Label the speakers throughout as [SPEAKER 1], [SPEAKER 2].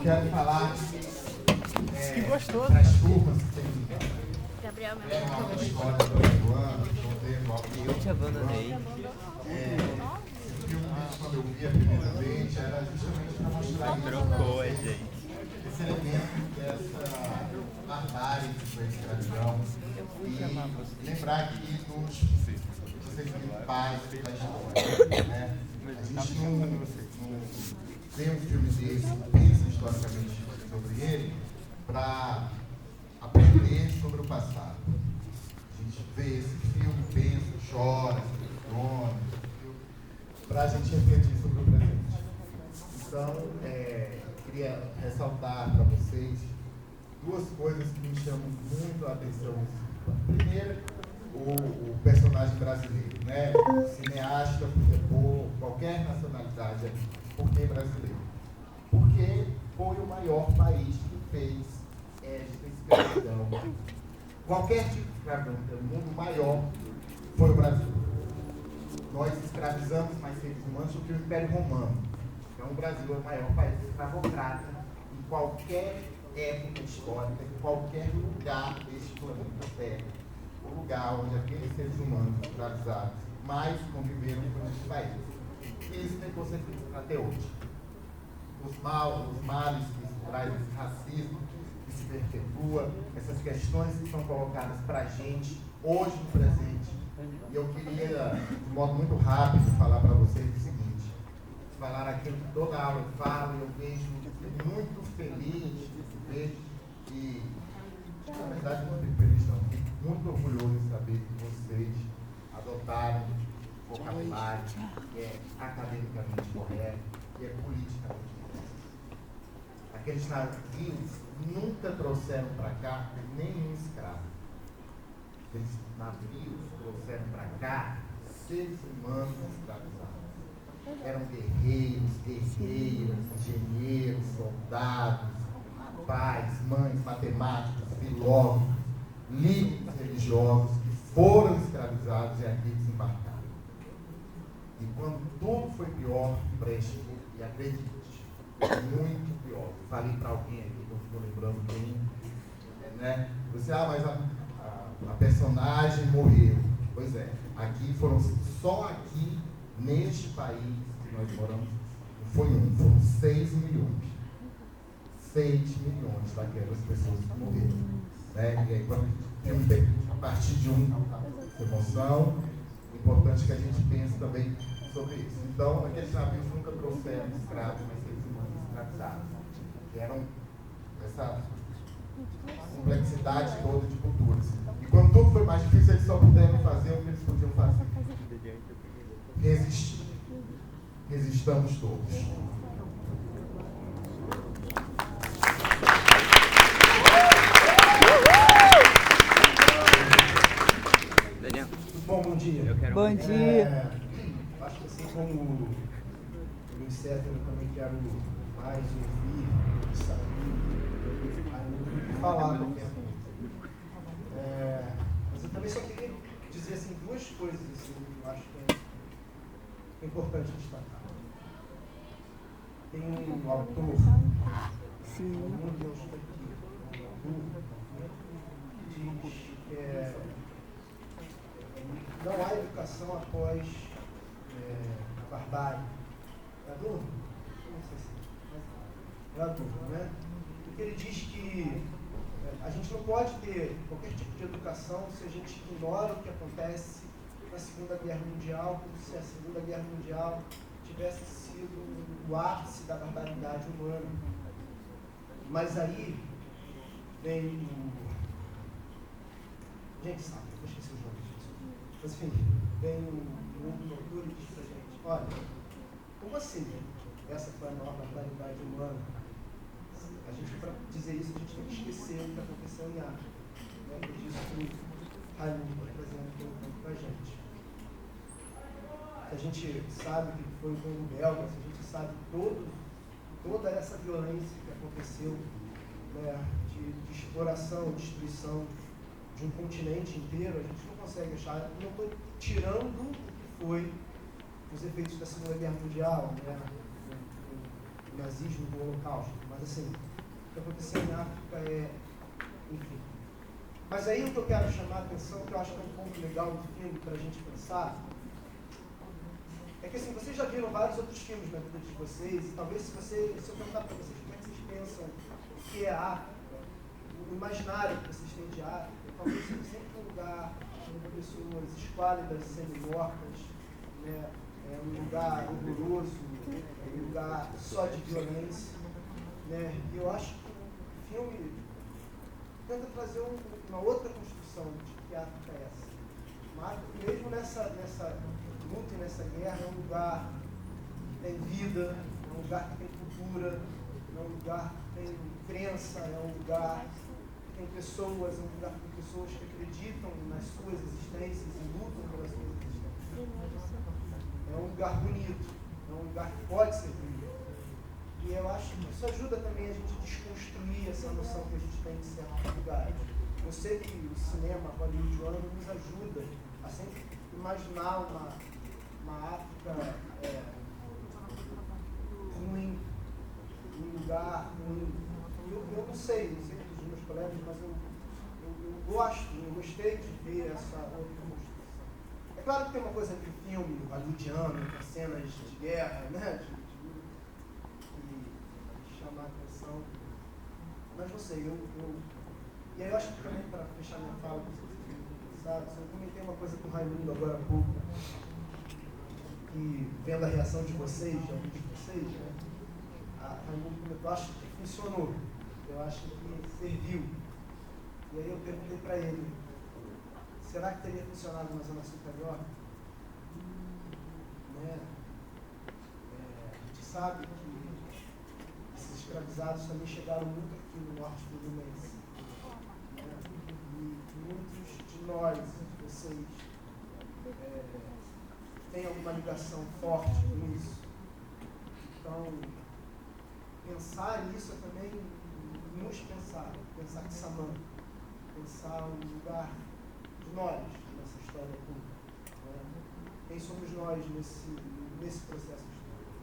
[SPEAKER 1] quero falar
[SPEAKER 2] que gostoso.
[SPEAKER 1] para as turmas que tem
[SPEAKER 3] Gabriel, meu
[SPEAKER 1] uma história do ano,
[SPEAKER 4] Eu te abandonei.
[SPEAKER 1] esse filme, quando eu vi a primeira vez, era justamente para mostrar
[SPEAKER 4] Trocou a gente.
[SPEAKER 1] esse elemento dessa barbárie que foi a escravidão e lembrar aqui dos principais da história, né? A gente não vê um filme desse, pensa historicamente sobre ele, para aprender sobre o passado. A gente vê esse filme, pensa, chora, se questiona, para a gente refletir sobre o presente. Então, queria ressaltar para vocês duas coisas que me chamam muito a atenção. Primeiro, o personagem brasileiro, né? Cineasta, por qualquer nacionalidade, por que brasileiro? Porque foi o maior país que fez esta escravidão. Qualquer tipo de escravidão do mundo maior foi o Brasil. Nós escravizamos mais seres humanos do que o Império Romano. Então o Brasil é o maior país escravocrata em qualquer época histórica, em qualquer lugar deste planeta Terra. O lugar onde aqueles seres humanos escravizados mais conviveram com esse país. E isso tem consequências até hoje. Os males que isso traz, esse racismo que se perpetua, essas questões que são colocadas para a gente hoje no presente. E eu queria, de modo muito rápido, falar para vocês o seguinte: falar aquilo que toda aula eu falo, eu vejo muito feliz, vejo que, na verdade, não fico feliz não, fico muito orgulhoso em saber que vocês adotaram vocabulário que é academicamente correto, que é politicamente correto. Aqueles navios nunca trouxeram para cá nenhum escravo. Aqueles navios trouxeram para cá seres humanos escravizados. Eram guerreiros, guerreiras, engenheiros, soldados, pais, mães, matemáticos, filósofos, líderes religiosos que foram escravizados e aqui desembarcaram. E quando tudo foi pior, preste e acredite, muito pior. Falei para alguém aqui, não estou lembrando quem, né? Você, mas a personagem morreu. Pois é, aqui foram, só aqui, neste país que nós moramos, não foi um, foram 6 milhões. 6 milhões daquelas pessoas que morreram. Né? E aí, quando a partir de uma emoção, é importante que a gente pense também sobre isso. Então, aqueles navios nunca trouxeram escravos, mas seres humanos escravizados. Que eram essa complexidade toda de culturas. E quando tudo foi mais difícil, eles só puderam fazer o que eles podiam fazer. Resistir. Resistamos todos.
[SPEAKER 5] Bom dia.
[SPEAKER 2] Bom dia.
[SPEAKER 5] Acho que assim como o Luiz César, eu também quero mais ouvir, saber, falar qualquer coisa. Mas eu também só queria dizer assim, duas coisas assim, que eu acho que é importante destacar. Tem um autor, muito eu estou aqui, um autor, que diz que não há educação após a barbárie. É duro? Não sei se é duro, né? Porque ele diz que a gente não pode ter qualquer tipo de educação se a gente ignora o que acontece na Segunda Guerra Mundial, como se a Segunda Guerra Mundial tivesse sido o ápice da barbaridade humana. Mas aí vem o... Gente, sabe, eu esqueci o nome disso. Mas enfim, vem um doutor e diz pra gente: olha, como assim essa foi a maior barbaridade humana? A gente, para dizer isso, a gente tem que esquecer o que aconteceu em África. Né? Por isso que o Raimundo está trazendo aqui um pouco para a gente. Se a gente sabe que foi o Congo belga, se a gente sabe toda essa violência que aconteceu, né, de exploração, destruição de um continente inteiro, a gente não consegue achar. Não estou tirando o que foi os efeitos da Segunda Guerra Mundial, né, nazismo, do Holocausto. Mas assim, o que aconteceu em África enfim. Mas aí o que eu quero chamar a atenção, que eu acho que é um ponto legal do filme para a gente pensar, é que assim, vocês já viram vários outros filmes na vida de vocês, e talvez se eu perguntar para vocês como é que vocês pensam o que é África, o imaginário que vocês têm de África, talvez seja sempre um lugar onde pessoas esquálidas sendo mortas, né? É um lugar horroroso, é um lugar só de violência, né? E eu acho que o filme tenta trazer uma outra construção de que a África é essa. Mas mesmo nessa luta e nessa guerra, é um lugar que tem vida, é um lugar que tem cultura, é um lugar que tem crença, é um lugar que tem pessoas, é um lugar que tem pessoas que acreditam nas suas existências e lutam pelas suas existências. É um lugar bonito, é um lugar que pode ser bonito. E eu acho que isso ajuda também a gente a desconstruir essa noção que a gente tem de certos lugares. Eu sei que o cinema hollywoodiano nos ajuda a sempre imaginar uma África ruim, um lugar ruim. Eu não sei dos meus colegas, mas eu gostei de ver essa outra construção. É claro que tem uma coisa entre o filme hollywoodiano, com cenas de guerra, né? Que chama a atenção. Mas não sei, e aí eu acho que também, para fechar minha fala, sabe, eu comentei uma coisa com o Raimundo agora há pouco, que vendo a reação de vocês, de alguns de vocês, né? Raimundo comentou, eu acho que funcionou, eu acho que serviu. E aí eu perguntei para ele, será que teria funcionado na Zona Sul Carioca? Né? A gente sabe que esses escravizados também chegaram muito aqui no norte fluminense. Né? E muitos de nós, vocês, têm alguma ligação forte com isso. Então, pensar nisso é também nos pensar Kissamã, pensar um lugar de nós nessa história pública. Né? Quem somos nós nesse processo histórico?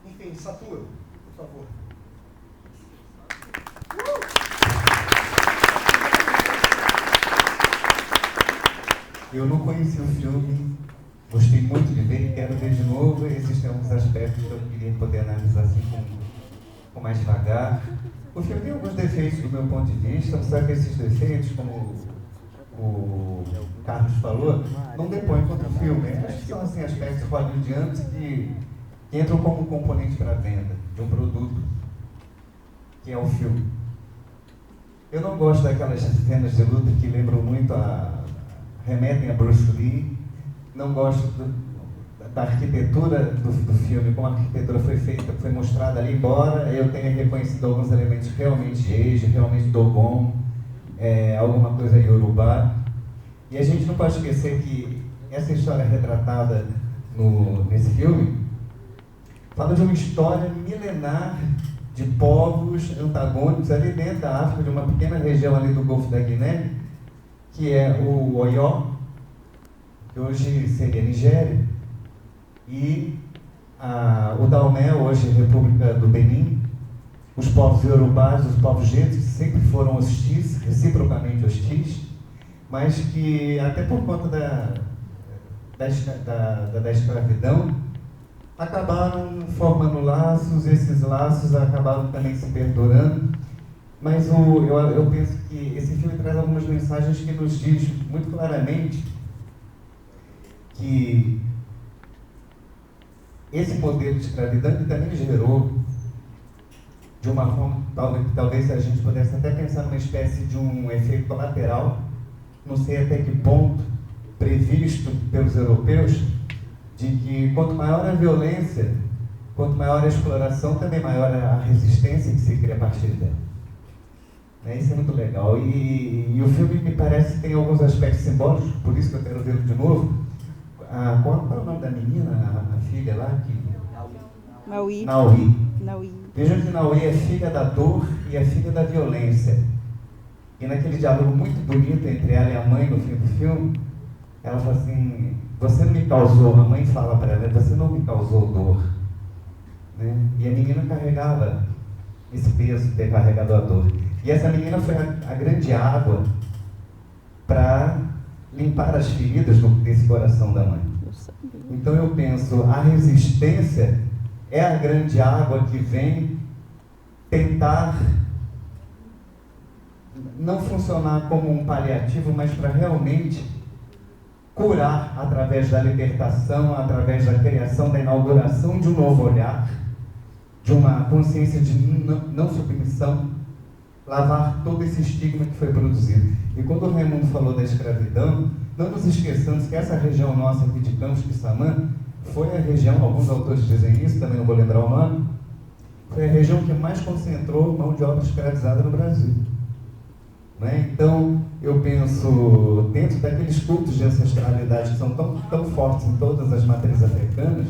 [SPEAKER 5] Enfim, Satua, por favor.
[SPEAKER 3] Eu não conheci o filme, gostei muito de ver e quero ver de novo. Existem alguns aspectos que eu queria poder analisar assim com mais devagar. O filme tem alguns defeitos do meu ponto de vista, só que esses defeitos, como o Carlos falou, não depõem contra o filme. Acho que são assim, aspectos hollywoodianos que entram como componente para a venda de um produto que é o filme. Eu não gosto daquelas cenas de luta que lembram muito remetem a Bruce Lee. Não gosto da arquitetura do filme, como a arquitetura foi feita, foi mostrada ali, embora eu tenha reconhecido alguns elementos realmente Eje, realmente Dogon, alguma coisa Yorubá. E a gente não pode esquecer que essa história retratada nesse filme fala de uma história milenar de povos antagônicos ali dentro da África, de uma pequena região ali do Golfo da Guiné, que é o Oió, que hoje seria Nigéria, e o Daomé, hoje República do Benin, os povos iorubás, os povos jetos, que sempre foram hostis, reciprocamente hostis, mas que até por conta da escravidão, acabaram formando laços, esses laços acabaram também se perdurando, mas eu penso que esse filme traz algumas mensagens que nos diz muito claramente que esse modelo de escravidão que também gerou, de uma forma, talvez a gente pudesse até pensar numa espécie de um efeito colateral, não sei até que ponto, previsto pelos europeus, de que quanto maior a violência, quanto maior a exploração, também maior a resistência que se cria a partir dela. Isso é muito legal. E o filme, me parece, tem alguns aspectos simbólicos, por isso que eu quero vê-lo de novo. Qual é o nome da menina, a filha lá? Naui. Vejam que Naui é filha da dor e é filha da violência. E naquele diálogo muito bonito entre ela e a mãe no fim do filme, ela fala assim, você não me causou, a mãe fala para ela, você não me causou dor, né? E a menina carregava esse peso de ter carregado a dor. E essa menina foi a grande água para limpar as feridas desse coração da mãe. Então eu penso, a resistência é a grande água que vem tentar não funcionar como um paliativo, mas para realmente curar através da libertação, através da criação, da inauguração de um novo olhar, de uma consciência de não submissão, lavar todo esse estigma que foi produzido. E quando o Raimundo falou da escravidão, não nos esqueçamos que essa região nossa aqui de Campos Quissamã foi a região, alguns autores dizem isso, também não vou lembrar o nome, foi a região que mais concentrou mão de obra escravizada no Brasil. Né? Então, eu penso, dentro daqueles cultos de ancestralidade que são tão fortes em todas as matrizes africanas,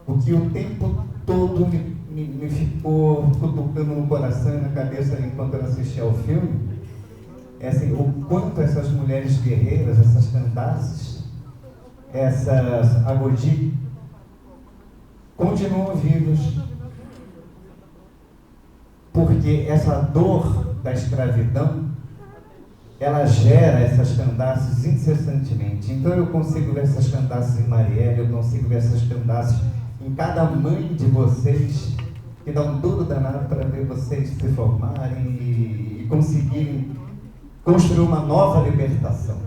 [SPEAKER 3] o que o tempo todo me ficou cutucando no coração e na cabeça enquanto eu assistia ao filme, é assim, o quanto essas mulheres guerreiras, essas candaces, essas agodi, continuam vivas. Porque essa dor da escravidão, ela gera essas candaces incessantemente. Então eu consigo ver essas candaces em Marielle, eu consigo ver essas candaces em cada mãe de vocês, que dá um duro danado para ver vocês se formarem e conseguirem construir uma nova libertação.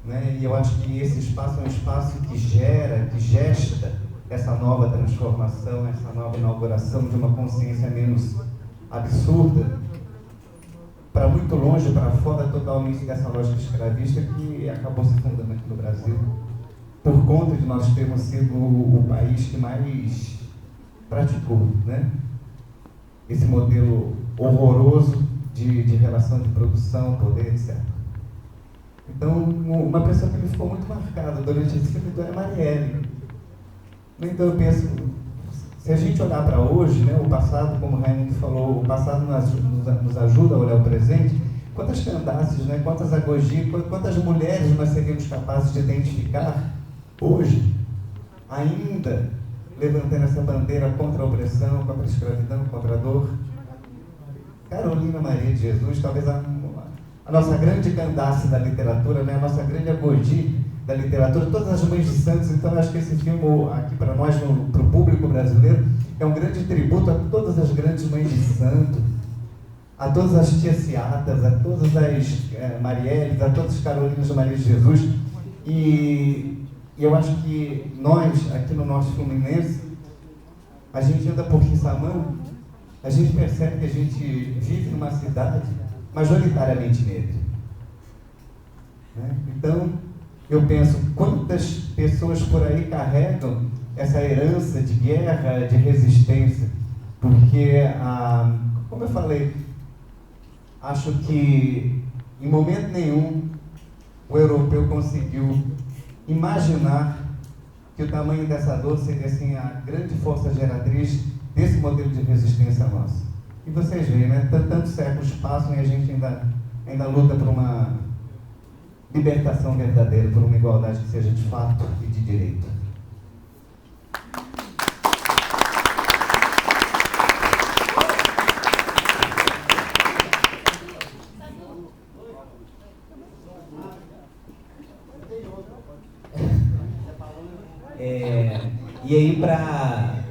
[SPEAKER 3] Né? E eu acho que esse espaço é um espaço que gesta essa nova transformação, essa nova inauguração de uma consciência menos absurda, para muito longe, para fora totalmente dessa lógica escravista que acabou se fundando aqui no Brasil, por conta de nós termos sido o país que mais praticou, né? Esse modelo horroroso de relação de produção, poder, etc. Então, uma pessoa que me ficou muito marcada durante esse filme é a Marielle. Então eu penso, se a gente olhar para hoje, né, o passado, como o Raimundo falou, o passado nos ajuda a olhar o presente, quantas candaces, né, quantas agogi, quantas mulheres nós seríamos capazes de identificar hoje, ainda levantando essa bandeira contra a opressão, contra a escravidão, contra a dor. Carolina Maria de Jesus, talvez a nossa grande candace da literatura, né, a nossa grande agogi da literatura, todas as mães de santos. Então acho que esse filme aqui para nós, para o público brasileiro, é um grande tributo a todas as grandes mães de santo, a todas as tias Seatas, a todas as Marielles, a todas as Carolinas Maria de Jesus. E eu acho que nós, aqui no Norte Fluminense, a gente anda por Quissamã, a gente percebe que a gente vive numa cidade majoritariamente negra. Né? Então, eu penso, quantas pessoas por aí carregam essa herança de guerra, de resistência? Porque, como eu falei, acho que em momento nenhum o europeu conseguiu imaginar que o tamanho dessa dor seria assim, a grande força geratriz desse modelo de resistência nossa. E vocês veem, né? Tantos séculos passam e a gente ainda luta por uma libertação verdadeira, por uma igualdade que seja de fato e de direito.
[SPEAKER 6] E aí, para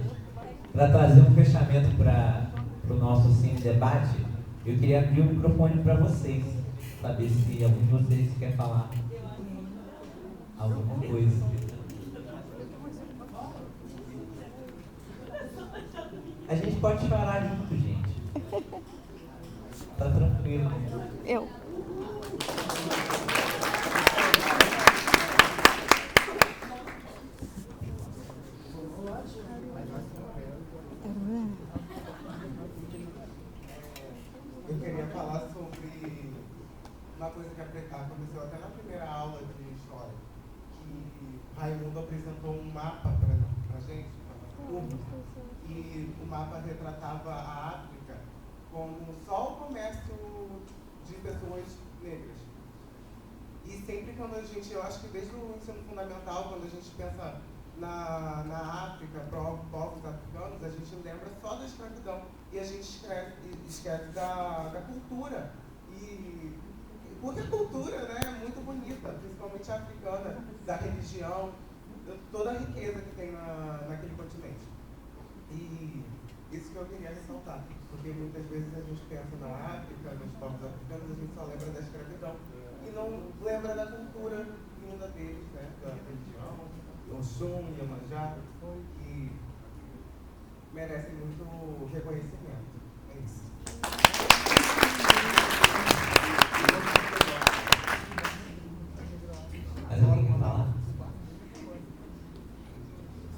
[SPEAKER 6] trazer um fechamento para o nosso cine debate, eu queria abrir o microfone para vocês, saber se algum de vocês quer falar alguma coisa. A gente pode chorar junto, gente. Tá tranquilo.
[SPEAKER 2] Eu.
[SPEAKER 1] Eu queria falar sobre uma coisa que aconteceu até na primeira aula de história, que Raimundo apresentou um mapa pra gente, e o mapa retratava a África como só o comércio de pessoas negras. E sempre quando a gente, eu acho que desde o ensino fundamental, quando a gente pensa
[SPEAKER 5] na África, povos africanos, a gente lembra só da escravidão e a gente esquece da cultura. Porque a cultura, né, é muito bonita, principalmente a africana, da religião, toda a riqueza que tem naquele continente. E isso que eu queria ressaltar, porque muitas vezes a gente pensa na África, nos povos africanos, a gente só lembra da escravidão e não lembra da cultura vinda deles, né, da religião, Oxum, Iemanjá, que merecem muito reconhecimento. É isso.
[SPEAKER 6] Mas alguém quer falar?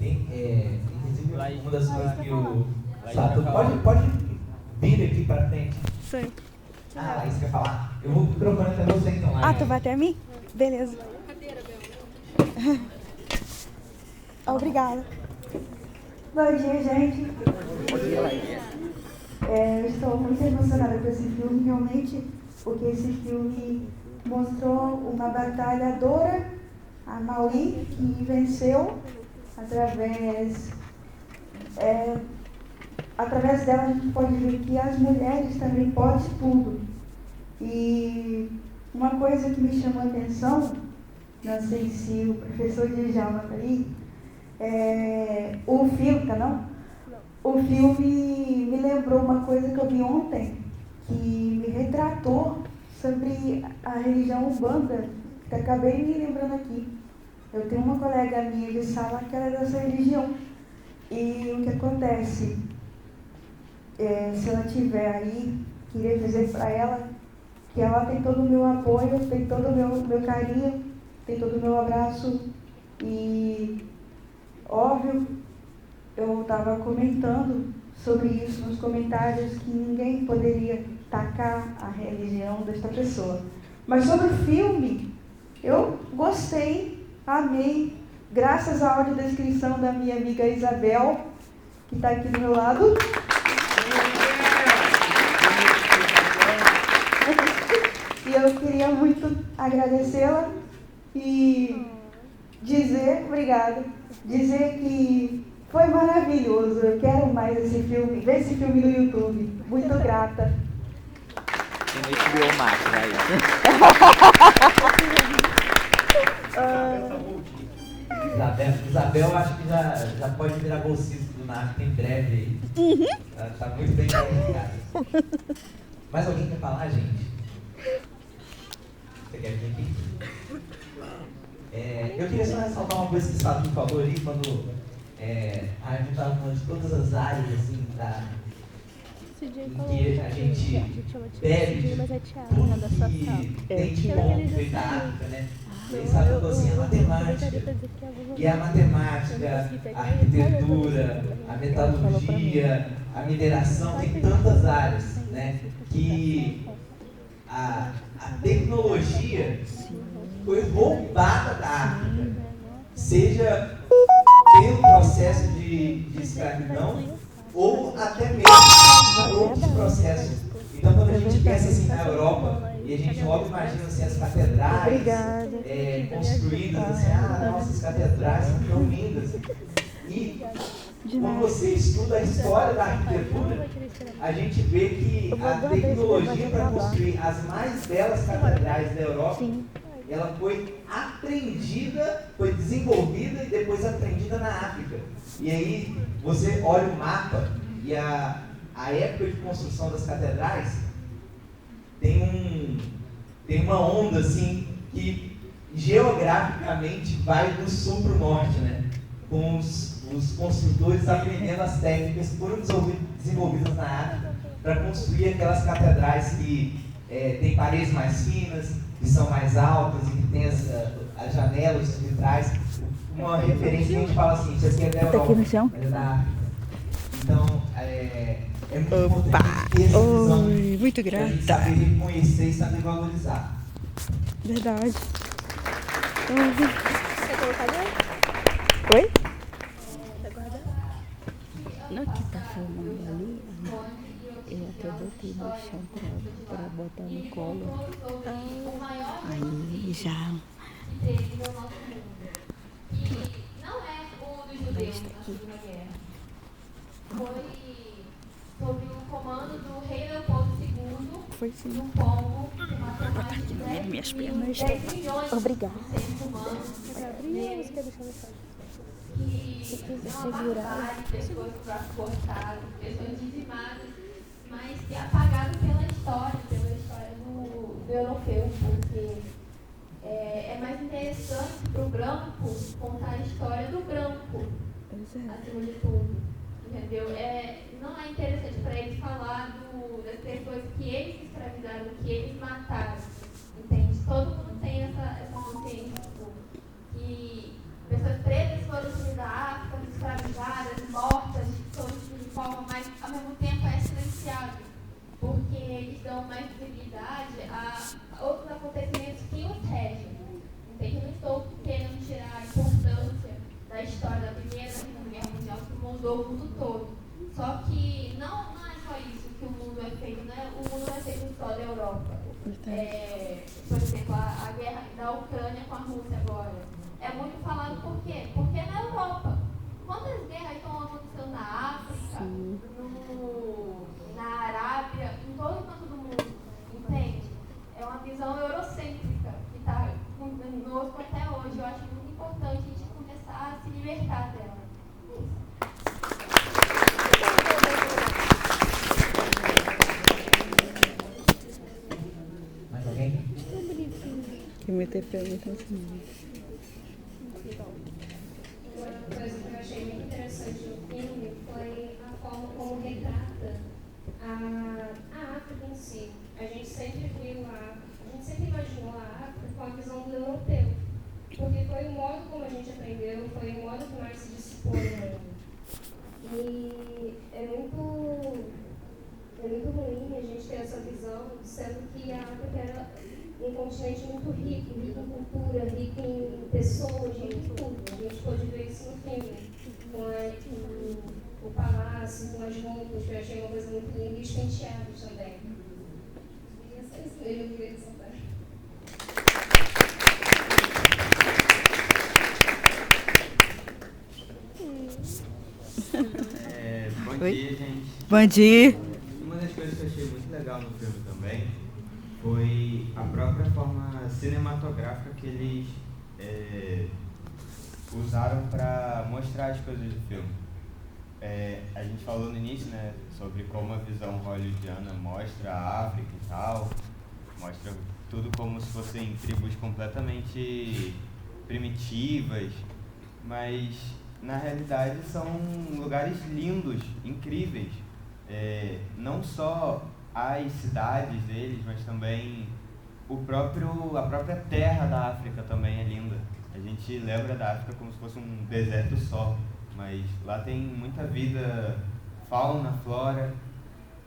[SPEAKER 6] Inclusive, uma das coisas que o Sato... Pode vir aqui para frente.
[SPEAKER 2] Sim.
[SPEAKER 6] Ah, isso quer falar? Eu vou microfone até você então.
[SPEAKER 2] Ah, tu vai até mim? Beleza. Obrigada.
[SPEAKER 7] Bom dia, gente. Eu estou muito emocionada com esse filme, realmente, porque esse filme mostrou uma batalhadora, a Maui, que venceu através dela a gente pode ver que as mulheres também podem tudo. E uma coisa que me chamou a atenção, não sei se o professor Djalma está aí, o filme, tá não? O filme me lembrou uma coisa que eu vi ontem, que me retratou sobre a religião Umbanda, que acabei me lembrando aqui. Eu tenho uma colega minha de sala que ela é dessa religião. E o que acontece? Se ela estiver aí, queria dizer para ela que ela tem todo o meu apoio, tem todo o meu carinho, tem todo o meu abraço. E, óbvio, eu estava comentando sobre isso nos comentários, que ninguém poderia tacar a religião desta pessoa. Mas sobre o filme, eu gostei, amei, graças à audiodescrição da minha amiga Isabel, que está aqui do meu lado. E eu queria muito agradecê-la e dizer obrigada, dizer que foi maravilhoso. Eu quero mais esse filme, ver esse filme no YouTube. Muito grata.
[SPEAKER 4] Tem no HBO Max, vai.
[SPEAKER 6] Isabel, acho que já pode virar bolsista do NAFTA em breve aí. Ela está muito bem qualificada. Mais alguém quer falar, gente? Você quer vir aqui? Eu queria só ressaltar uma coisa que o Sato falou ali, quando a gente estava falando de todas as áreas, assim, em que a gente bebe de tudo que tem de bom que veio da África, né? Ele sabe assim, a matemática, e a matemática, a arquitetura, a metalurgia, a mineração, tem tantas áreas, né? Que a tecnologia foi roubada da África, seja pelo processo de escravidão ou até mesmo outros processos. Então, quando a gente pensa assim na Europa, e a gente logo imagina assim, as catedrais construídas, assim, nossas catedrais são tão lindas. E quando você estuda a história da arquitetura, a gente vê que a tecnologia para construir as mais belas catedrais da Europa, ela foi aprendida, foi desenvolvida e depois aprendida na África. E aí você olha o mapa e a época de construção das catedrais tem uma onda assim que geograficamente vai do sul para o norte, né? Com os construtores aprendendo as técnicas que foram desenvolvidas na África para construir aquelas catedrais que têm paredes mais finas, que são mais altas e que tem as janelas, os vitrais. Uma referência que a gente fala assim, isso aqui é da Europa, mas é da África. Então, é muito importante ter essa visão
[SPEAKER 2] muito
[SPEAKER 6] para a gente
[SPEAKER 2] grata.
[SPEAKER 6] saber reconhecer e saber valorizar.
[SPEAKER 2] Verdade.
[SPEAKER 8] Quer colocar dentro?
[SPEAKER 2] Oi?
[SPEAKER 9] Não, que tá filmando ali, eu até botei no chão pra botar no colo. Aí já.
[SPEAKER 8] Não é o
[SPEAKER 10] foi sobre o comando do rei Leopoldo II,
[SPEAKER 2] Foi sim.
[SPEAKER 10] no Congo, que matou mais de 10
[SPEAKER 2] Minhas
[SPEAKER 10] milhões
[SPEAKER 2] pernas.
[SPEAKER 10] de seres
[SPEAKER 2] Obrigada.
[SPEAKER 10] humanos.
[SPEAKER 2] Se
[SPEAKER 10] Que
[SPEAKER 2] quiser
[SPEAKER 10] é uma
[SPEAKER 2] segurar.
[SPEAKER 10] barbárie, pessoas cortadas, pessoas dizimadas, mas que é apagado pela história do europeu, porque é mais interessante para o branco contar a história do branco, acima de tudo, entendeu? Não é interessante para eles falar das pessoas que eles escravizaram, que eles mataram, entende? Todo mundo tem essa consciência, que pessoas pretas foram sumidas da África, escravizadas, mortas, de forma, mas ao mesmo tempo é silenciado, porque eles dão mais visibilidade a outros acontecimentos que os regem. Entende? Eu não estou querendo tirar a importância da história da Primeira e da Segunda Guerra Mundial, que moldou o mundo todo. Só que não é só isso que o mundo é feito, né? O mundo não é feito só da Europa. Por exemplo, a guerra da Ucrânia com a Rússia agora. É muito falado por quê? Porque é na Europa. Quantas guerras estão acontecendo na África, na Arábia, em todo canto do mundo? Entende? É uma visão eurocêntrica que está conosco até hoje. Eu acho muito importante a gente começar a se libertar dela.
[SPEAKER 6] Mais alguém?
[SPEAKER 2] Que meter pergunta assim.
[SPEAKER 11] Uma coisa que eu achei muito interessante no filme foi a forma como retrata a África em si. A gente sempre imaginou a África com a visão do europeu, porque foi o modo como a gente aprendeu, foi o modo que mais se dissipou no mundo. E é muito ruim a gente ter essa visão, sendo que a África era um continente muito rico em cultura, rico em pessoas, rico em tudo. A gente pôde ver isso no filme, com o palácio, com as roupas, que eu achei uma coisa muito linda, e os penteados também. E essas coisas eu queria soltar.
[SPEAKER 12] Bom dia, gente.
[SPEAKER 2] Bom dia.
[SPEAKER 12] Uma das coisas que eu achei muito legal no filme também foi a própria forma cinematográfica que eles usaram para mostrar as coisas do filme. A gente falou no início, né, sobre como a visão hollywoodiana mostra a África e tal, mostra tudo como se fossem tribos completamente primitivas, mas na realidade são lugares lindos, incríveis. Não só as cidades deles, mas também a própria terra da África também é linda. A gente lembra da África como se fosse um deserto só, mas lá tem muita vida, fauna, flora,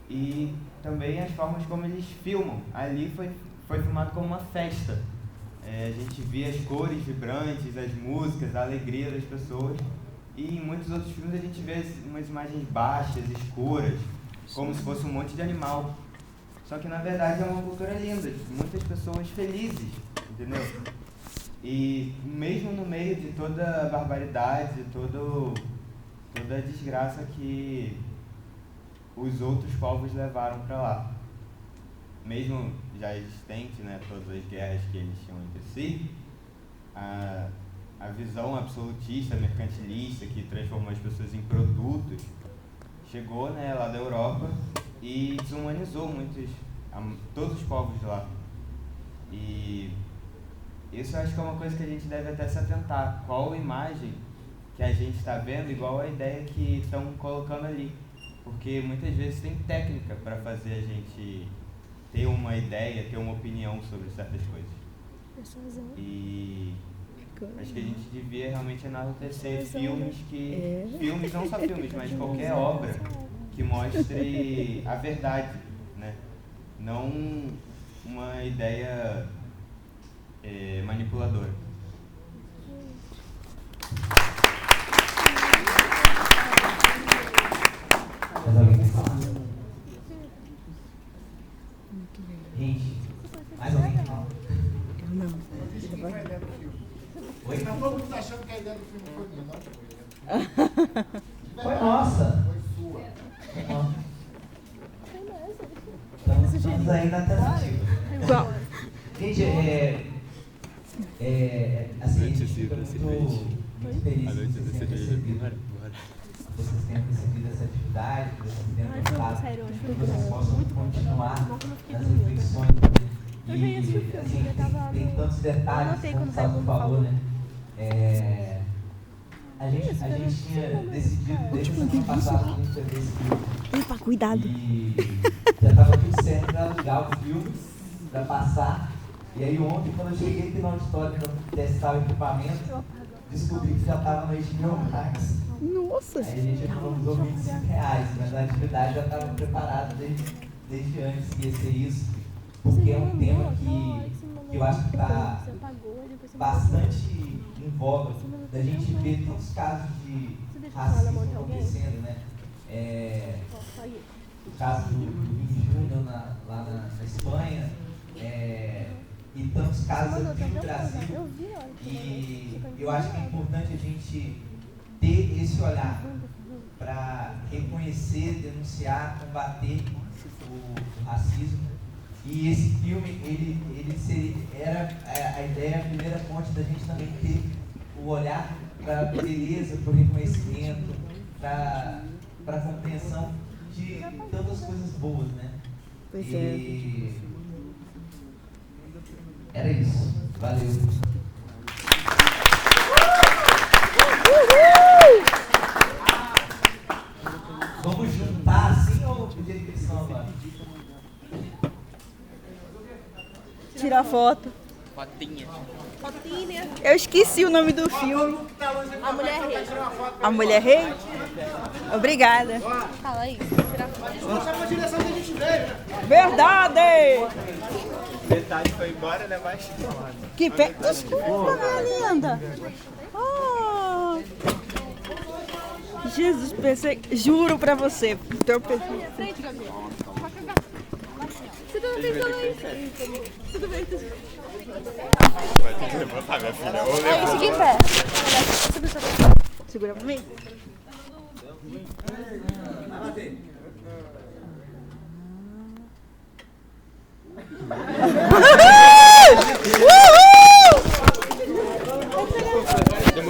[SPEAKER 12] e também as formas como eles filmam. Ali foi filmado como uma festa. A gente via as cores vibrantes, as músicas, a alegria das pessoas, e em muitos outros filmes a gente vê umas imagens baixas, escuras, como se fosse um monte de animal. Só que na verdade é uma cultura linda, muitas pessoas felizes, entendeu? E mesmo no meio de toda a barbaridade, toda a desgraça que os outros povos levaram para lá. Mesmo já existente, né, todas as guerras que eles tinham entre si, a visão absolutista, mercantilista, que transformou as pessoas em produtos, chegou, né, lá da Europa e desumanizou todos os povos de lá. E isso eu acho que é uma coisa que a gente deve até se atentar. Qual imagem que a gente está vendo, igual a ideia que estão colocando ali. Porque muitas vezes tem técnica para fazer a gente ter uma ideia, ter uma opinião sobre certas coisas. E acho que a gente devia realmente enaltecer filmes filmes, não só filmes, mas qualquer obra que mostre a verdade, né? Não uma ideia manipuladora.
[SPEAKER 6] Mais alguém quer falar? Gente, mais alguém quer falar?
[SPEAKER 2] Eu não.
[SPEAKER 1] Quem foi a ideia do filme?
[SPEAKER 6] Oi?
[SPEAKER 1] Tá todo mundo achando que a ideia do filme foi minha, não foi.
[SPEAKER 6] Foi nossa.
[SPEAKER 1] Foi sua.
[SPEAKER 6] Estamos aí na tentativa.
[SPEAKER 2] Qual?
[SPEAKER 6] Gente, assim, a gente fica muito feliz que vocês tenham recebido essa atividade, que vocês tenham gostado, que vocês possam continuar nas reflexões. E, assim, tem tantos detalhes, como o Sábio falou, né? A gente tinha decidido desde a semana passada que a gente ia ver esse filme.
[SPEAKER 2] Epa, cuidado.
[SPEAKER 6] E já estava tudo certo para alugar o filme, para passar. E aí ontem, quando eu cheguei aqui no auditório para testar o equipamento, descobri que já estava no HBO Max.
[SPEAKER 2] Nossa!
[SPEAKER 6] Aí a gente economizou R$25, mas a atividade já estava preparada desde antes que ia ser isso, porque é um tema que eu acho que está bastante em voga, da gente ver tantos casos de racismo acontecendo, né? O caso do Vini Júnior lá na Espanha, e tantos casos aqui no Brasil. E eu acho que é importante a gente ter esse olhar para reconhecer, denunciar, combater o racismo. E esse filme, era a ideia, a primeira fonte da gente também ter o olhar para a beleza, para o reconhecimento, para a compreensão de tantas coisas boas, né?
[SPEAKER 2] Pois
[SPEAKER 6] e era isso. Valeu. Vamos juntar assim ou pedir inscrição agora?
[SPEAKER 2] Tirar foto.
[SPEAKER 4] Fotinha.
[SPEAKER 8] Fotinha.
[SPEAKER 2] Eu esqueci o nome do filme.
[SPEAKER 8] A Mulher Rei.
[SPEAKER 2] A Mulher Rei? Obrigada.
[SPEAKER 8] Fala aí. Tirar foto.
[SPEAKER 5] Mostrar pra direção que a gente veio.
[SPEAKER 2] Verdade!
[SPEAKER 12] Metade foi embora, né? Mas...
[SPEAKER 2] Que Desculpa, minha linda. Oh. Jesus, pensei... Juro pra você.
[SPEAKER 8] Frente, Gabi. Você tá pensando isso? Tudo bem, tudo bem.
[SPEAKER 12] Vai ter que levantar, minha filha. Ou levanta.
[SPEAKER 8] Segui em pé.
[SPEAKER 2] Segura pra mim.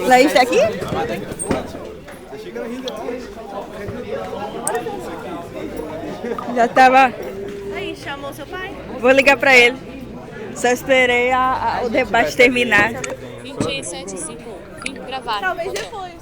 [SPEAKER 2] Laís tá aqui? Já tava.
[SPEAKER 8] Aí, chamou seu pai?
[SPEAKER 2] Vou ligar pra ele. Só esperei o debate terminar.
[SPEAKER 8] 27 e 5. Vim gravar. Talvez depois.